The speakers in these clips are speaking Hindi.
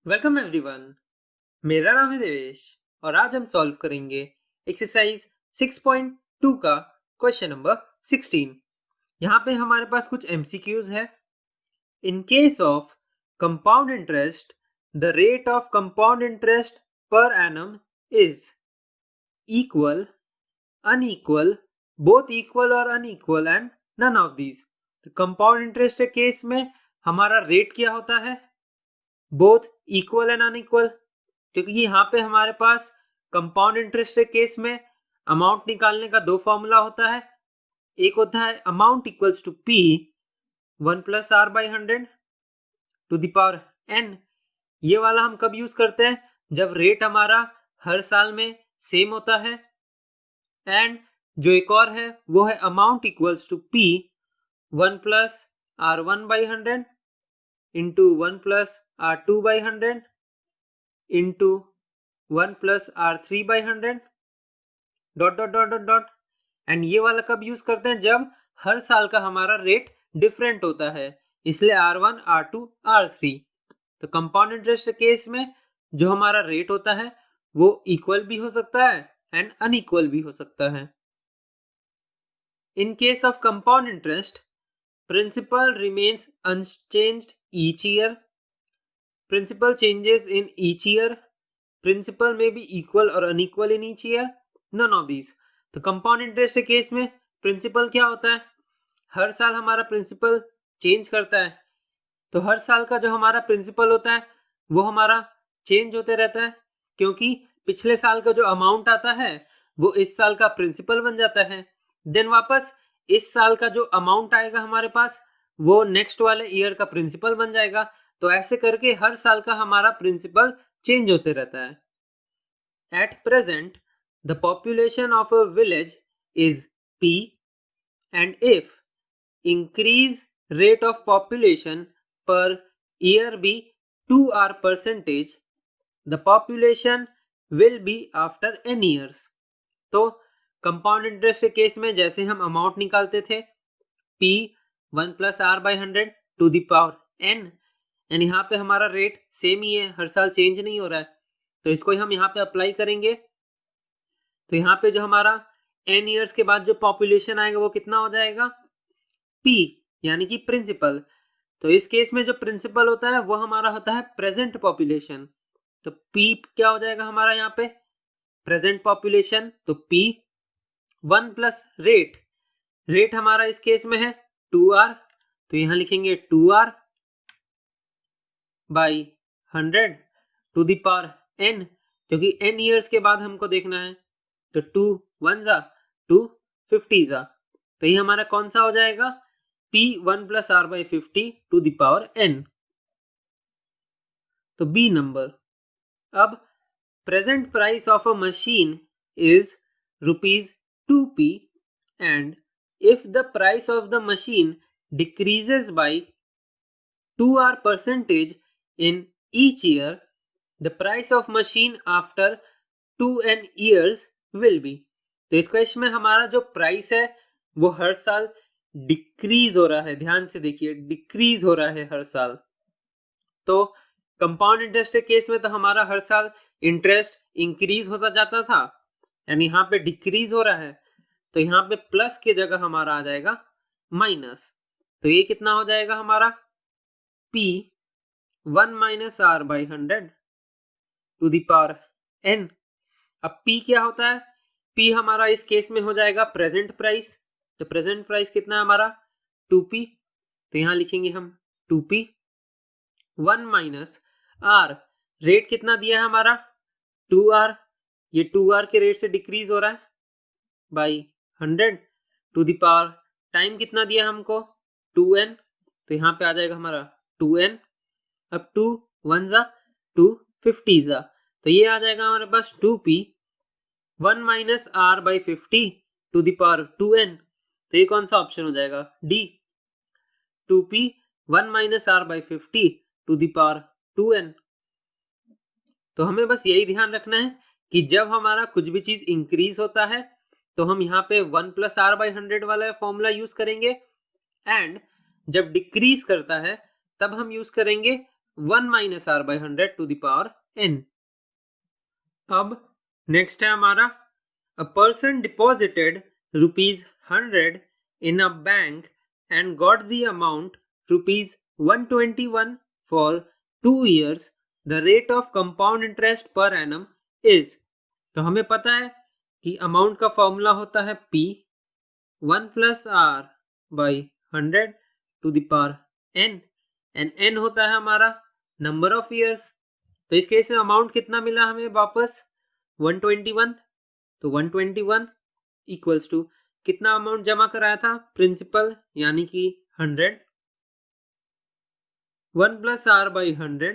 Welcome everyone. मेरा नाम है देवेश और आज हम सॉल्व करेंगे एक्सरसाइज 6.2 का क्वेश्चन नंबर 16। यहाँ पे हमारे पास कुछ एमसीक्यूज है। In case of compound interest the rate of compound interest per annum is equal, unequal, both equal और unequal and none of these. तो कंपाउंड इंटरेस्ट के केस में हमारा रेट क्या होता है? बोथ इक्वल एंड अनइक्वल, क्योंकि यहाँ पे हमारे पास कंपाउंड इंटरेस्ट के केस में अमाउंट निकालने का दो फॉर्मूला होता है। एक होता है amount equals to P 1+r/100 to the power n। ये वाला हम कब यूज करते हैं? जब रेट हमारा हर साल में सेम होता है। एंड जो एक और है वो है amount equals to P 1+r1/100 into 1+r2/100 into 1+r3/100 dot dot dot dot dot. And ये वाला कब यूज करते हैं? जब हर साल का हमारा रेट डिफरेंट होता है, इसलिए R1, R2, R3। तो कंपाउंड इंटरेस्ट केस में जो हमारा रेट होता है वो इक्वल भी हो सकता है एंड अनइक्वल भी हो सकता है। In case of compound interest principal remains unchanged each year. Principal changes in each year. Principal may be equal or unequal in each year. None of these. तो कंपाउंड इंटरेस्ट के केस में प्रिंसिपल क्या होता है? हर साल हमारा प्रिंसिपल चेंज करता है। तो हर साल का जो हमारा प्रिंसिपल होता है वो हमारा चेंज होते रहता है, क्योंकि पिछले साल का जो अमाउंट आता है वो इस साल का प्रिंसिपल बन जाता है। देन वापस इस साल का जो अमाउंट आएगा हमारे पास वो नेक्स्ट वाले ईयर का प्रिंसिपल बन जाएगा। तो ऐसे करके हर साल का हमारा प्रिंसिपल चेंज होते रहता है। At present the population of a village is P and if increase rate of population per year be 2r percentage the population will be after n years. तो कंपाउंड इंटरेस्ट के केस में जैसे हम अमाउंट निकालते थे P 1+r/100 to the power n, and यहाँ पे हमारा रेट सेम ही है, हर साल चेंज नहीं हो रहा है। तो इसको हम यहाँ पे अप्लाई करेंगे। तो यहाँ पे जो हमारा n ईयर्स के बाद जो पॉपुलेशन आएगा वो कितना हो जाएगा? P, यानी कि प्रिंसिपल। तो इस केस में जो प्रिंसिपल होता है वो हमारा होता है प्रेजेंट पॉपुलेशन। तो P क्या हो जाएगा हमारा यहाँ पे? Present population. तो P 1 प्लस रेट, रेट हमारा इस केस में है 2r, तो यहाँ लिखेंगे 2r by 100 to the power n, क्योंकि n ईयर्स के बाद हमको देखना है। तो 2 1 जा 2 50 जा, तो ये हमारा कौन सा हो जाएगा? P 1+r/50 to the power n। तो बी नंबर। अब present price of a machine is ₹2p and if the price of the machine decreases by 2r percentage in each year, the price of machine after 2n years will be। तो इस क्वेश्चन में हमारा जो प्राइस है वो हर साल डिक्रीज हो रहा है। ध्यान से देखिए, डिक्रीज हो रहा है हर साल। तो कंपाउंड इंटरेस्ट के केस में तो हमारा हर साल इंटरेस्ट इंक्रीज होता जाता था, यानी यहाँ पे डिक्रीज हो रहा है। तो यहाँ पे प्लस की जगह हमारा आ जाएगा माइनस। तो ये कितना हो जाएगा हमारा? P 1-r/100 to the power n। अब P क्या होता है? P हमारा इस केस में हो जाएगा प्रेजेंट प्राइस। तो प्रेजेंट प्राइस कितना है हमारा? 2p, तो यहाँ लिखेंगे हम 2p 1-r, रेट कितना दिया है हमारा? 2r, ये 2r के रेट से डिक्रीज हो रहा है by 100 to the power time कितना दिया हमको? 2n, तो यहाँ पे आ जाएगा हमारा 2n। अब 2 1 जा 2 50 जा, तो ये आ जाएगा हमारे पास 2p 1-r/50 to the power 2n। तो ये कौन सा ऑप्शन हो जाएगा? D, 2p 1-r/50 to the power 2n। तो हमें बस यही ध्यान रखना है कि जब हमारा कुछ भी चीज इंक्रीज होता है तो हम यहाँ पे 1+r/100 वाला फॉर्मूला यूज करेंगे, एंड जब डिक्रीज करता है तब हम यूज करेंगे 1 minus R by 100 to the power n। अब नेक्स्ट है हमारा a person deposited ₹100 in a bank and got the amount ₹121 for 2 years. The rate of compound interest per annum is। तो हमें पता है कि अमाउंट का फॉर्मूला होता है P 1 plus R by 100 to the power n and n होता है हमारा नंबर ऑफ ईयर्स। तो इस केस में अमाउंट कितना मिला हमें वापस 121। तो 121 इक्वल्स टू कितना अमाउंट जमा कराया था प्रिंसिपल यानी कि 100 1 plus R by 100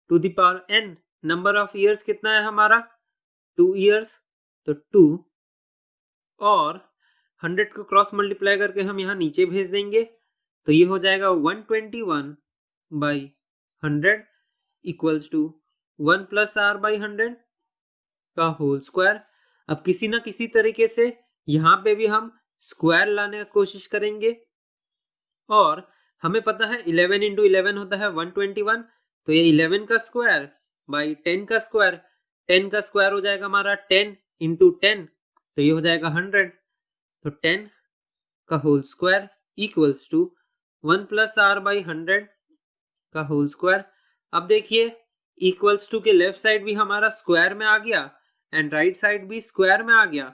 to the power n। Number of years कितना है हमारा 2 ईयर्स तो 2 और 100 को क्रॉस मल्टीप्लाई करके हम यहाँ नीचे भेज देंगे तो ये हो जाएगा 121 by 100 equals to 1 plus R by 100 का होल स्क्वायर। अब किसी ना किसी तरीके से यहाँ पे भी हम स्क्वायर लाने की कोशिश करेंगे और हमें पता है 11 इंटू 11 होता है 121। तो ये 11 का स्क्वायर बाई 10 का स्क्वायर, 10 का स्क्वायर हो जाएगा हमारा 10 इंटू 10 तो ये हो जाएगा 100। तो 10 का whole square equals to 1 plus R by 100 का होल स्क्वायर। अब देखिए इक्वल्स टू के लेफ्ट साइड भी हमारा स्क्वायर में आ गया एंड राइट साइड भी स्क्वायर में आ गया।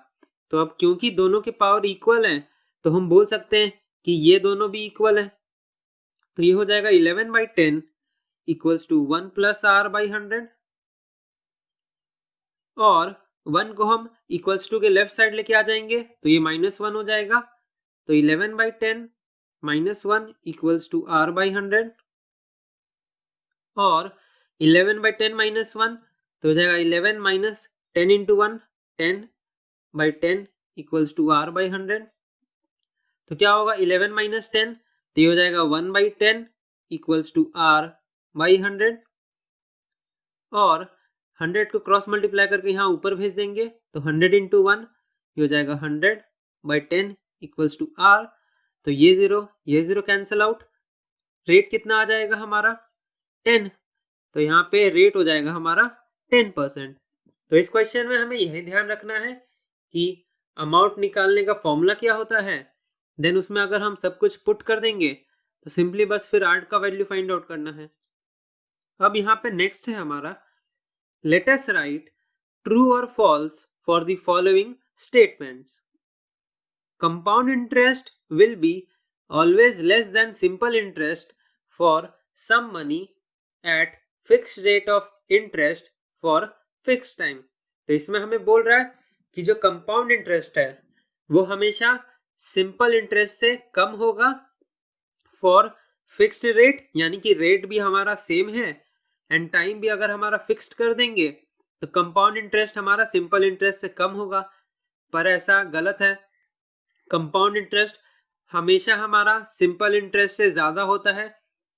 तो अब क्योंकि दोनों के पावर इक्वल हैं तो हम बोल सकते हैं कि ये दोनों भी इक्वल हैं। तो ये हो जाएगा 11 by 10 equals to 1 plus R by 100 और 1 को हम इक्वल्स टू के लेफ्ट साइड लेके आ जाएंगे तो ये -1 हो जाएगा। तो 11 by 10 -1 equals to R by 100 और 11 बाई 10 -1 तो हो जाएगा 11 minus 10 into 1 10 by 10 equals to R by 100। तो क्या होगा 11 माइनस 10 तो ये हो जाएगा 1 by 10 equals to R by 100 और 100 को क्रॉस मल्टीप्लाई करके यहाँ ऊपर भेज देंगे तो 100 इंटू 1 ये हो जाएगा 100 बाई 10 इक्वल्स टू आर। तो ये जीरो कैंसिल आउट। रेट कितना आ जाएगा हमारा 10। तो यहाँ पे रेट हो जाएगा हमारा 10%। तो इस क्वेश्चन में हमें यही ध्यान रखना है कि अमाउंट निकालने का फॉर्मूला क्या होता है, देन उसमें अगर हम सब कुछ पुट कर देंगे तो सिंपली बस फिर आर का वैल्यू फाइंड आउट करना है। अब यहाँ पे नेक्स्ट है हमारा लेट अस राइट ट्रू और false for the following statements. Compound interest will be always less than simple interest for some money at fixed rate of interest for fixed time. तो इसमें हमें बोल रहा है कि जो कंपाउंड इंटरेस्ट है वो हमेशा सिंपल इंटरेस्ट से कम होगा फॉर फिक्स्ड रेट यानी कि रेट भी हमारा सेम है एंड टाइम भी अगर हमारा फिक्स्ड कर देंगे तो कंपाउंड इंटरेस्ट हमारा सिंपल इंटरेस्ट से कम होगा। पर ऐसा गलत है, कंपाउंड इंटरेस्ट हमेशा हमारा सिंपल इंटरेस्ट से ज्यादा होता है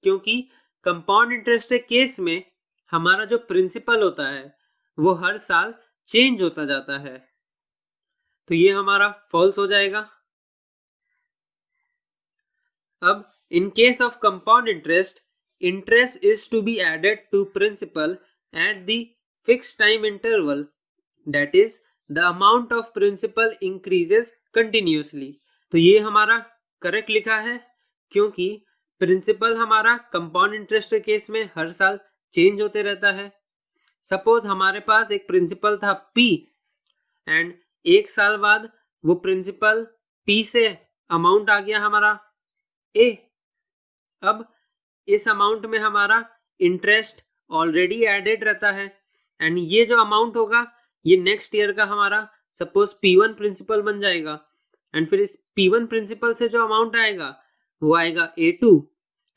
क्योंकि कंपाउंड इंटरेस्ट के केस में हमारा जो प्रिंसिपल होता है वो हर साल चेंज होता जाता है। तो ये हमारा फॉल्स हो जाएगा। अब इन case of compound interest, interest is to be added to principal at the fixed time interval, that is the amount of principal increases continuously। तो ये हमारा करेक्ट लिखा है क्योंकि प्रिंसिपल हमारा कंपाउंड इंटरेस्ट के केस में हर साल चेंज होते रहता है। सपोज हमारे पास एक प्रिंसिपल था P एंड एक साल बाद वो प्रिंसिपल P से अमाउंट आ गया हमारा A। अब इस अमाउंट में हमारा इंटरेस्ट ऑलरेडी एडेड रहता है एंड ये जो अमाउंट होगा ये नेक्स्ट ईयर का हमारा सपोज P1 प्रिंसिपल बन जाएगा एंड फिर इस P1 प्रिंसिपल से जो अमाउंट आएगा वो आएगा A2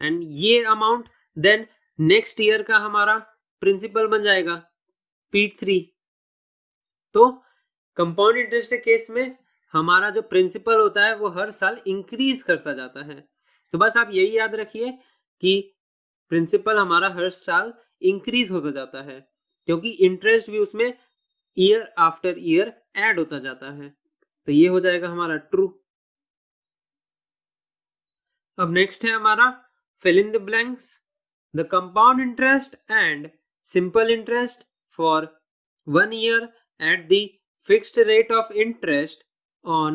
एंड ये अमाउंट देन नेक्स्ट ईयर का हमारा प्रिंसिपल बन जाएगा P3। तो कंपाउंड इंटरेस्ट के केस में हमारा जो प्रिंसिपल होता है वो हर साल इंक्रीज करता जाता है। तो बस आप यही याद रखिए कि प्रिंसिपल हमारा हर साल इंक्रीज होता जाता है क्योंकि इंटरेस्ट भी उसमें ईयर आफ्टर ईयर ऐड होता जाता है। तो ये हो जाएगा हमारा ट्रू। अब नेक्स्ट है हमारा fill in the blanks. The compound interest and simple interest for 1 year at the fixed rate of interest on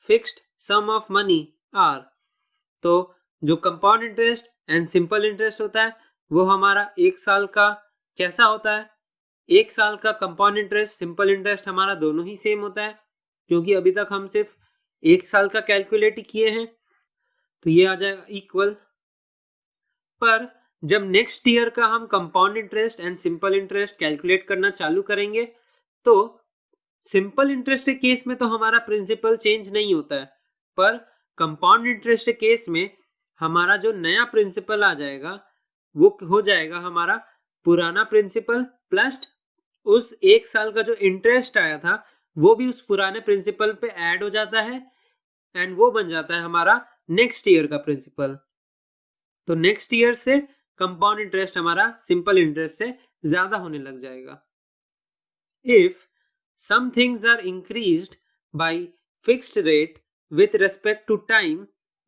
fixed sum of money are। तो जो compound interest and simple interest होता है वो हमारा 1 साल का कैसा होता है? 1 साल का कंपाउंड इंटरेस्ट सिंपल इंटरेस्ट हमारा दोनों ही सेम होता है, क्योंकि अभी तक हम सिर्फ 1 साल का कैलकुलेट किए हैं, तो ये आ जाएगा इक्वल। पर जब नेक्स्ट ईयर का हम compound interest and simple interest calculate करना चालू करेंगे तो सिंपल इंटरेस्ट के केस में तो हमारा प्रिंसिपल चेंज नहीं होता है, पर कंपाउंड इंटरेस्ट के केस में हमारा जो नया प्रिंसिपल आ जाएगा वो हो जाएगा हमारा पुराना प्रिंसिपल प्लस उस 1 साल का जो इंटरेस्ट आया था वो भी उस पुराने प्रिंसिपल पे ऐड हो जाता है एंड वो बन जाता है हमारा नेक्स्ट ईयर का प्रिंसिपल। तो नेक्स्ट ईयर से कंपाउंड इंटरेस्ट हमारा सिंपल इंटरेस्ट से ज्यादा होने लग जाएगा। If some things are increased by fixed rate with respect to time,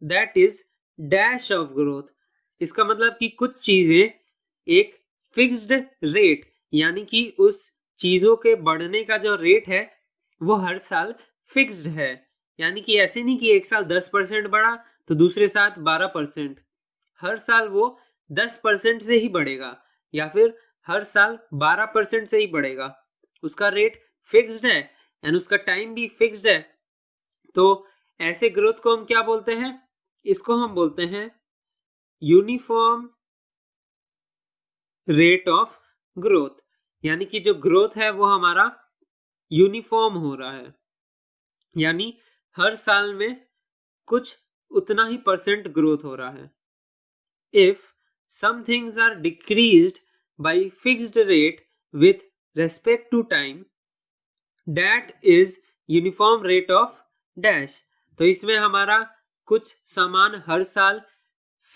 that is dash of growth। इसका मतलब कि कुछ चीजें एक फिक्स्ड रेट यानी कि उस चीजों के बढ़ने का जो रेट है वो हर साल फिक्स्ड है, यानी कि ऐसे नहीं कि एक साल 10% बढ़ा तो दूसरे साल 12%। हर साल वो 10% से ही बढ़ेगा या फिर हर साल 12% से ही बढ़ेगा। उसका रेट फिक्स्ड है एंड उसका टाइम भी फिक्स्ड है। तो ऐसे ग्रोथ को हम क्या बोलते हैं? इसको हम बोलते हैं यूनिफॉर्म रेट ऑफ ग्रोथ, यानी कि जो ग्रोथ है वो हमारा यूनिफॉर्म हो रहा है, यानी हर साल में कुछ उतना ही परसेंट ग्रोथ हो रहा है। If some things are decreased by fixed rate with respect to time, That is uniform rate of dash. तो इसमें हमारा कुछ सामान हर साल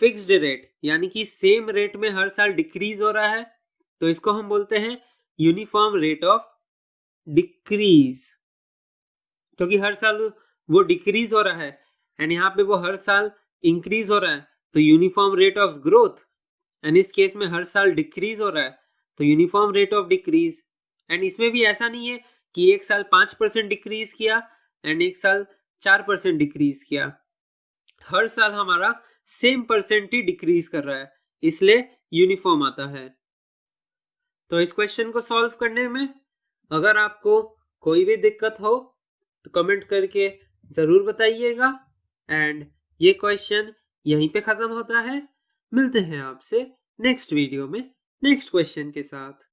फिक्स्ड रेट यानी कि सेम रेट में हर साल डिक्रीज हो रहा है, तो इसको हम बोलते हैं यूनिफॉर्म रेट ऑफ डिक्रीज, क्योंकि हर साल वो डिक्रीज हो रहा है एंड यहाँ पे वो हर साल इंक्रीज हो रहा है, तो uniform rate of growth. And इस केस में हर साल डिक्रीज हो रहा है तो uniform rate of decrease. And इसमें भी ऐसा नहीं है कि एक साल 5% डिक्रीज किया एंड एक साल 4% डिक्रीज किया, हर साल हमारा सेम परसेंट ही डिक्रीज कर रहा है, इसलिए यूनिफॉर्म आता है। तो इस क्वेश्चन को सॉल्व करने में अगर आपको कोई भी दिक्कत हो तो कमेंट करके जरूर बताइएगा। एंड ये क्वेश्चन यहीं पे खत्म होता है। मिलते हैं आपसे नेक्स्ट वीडियो में नेक्स्ट क्वेश्चन के साथ।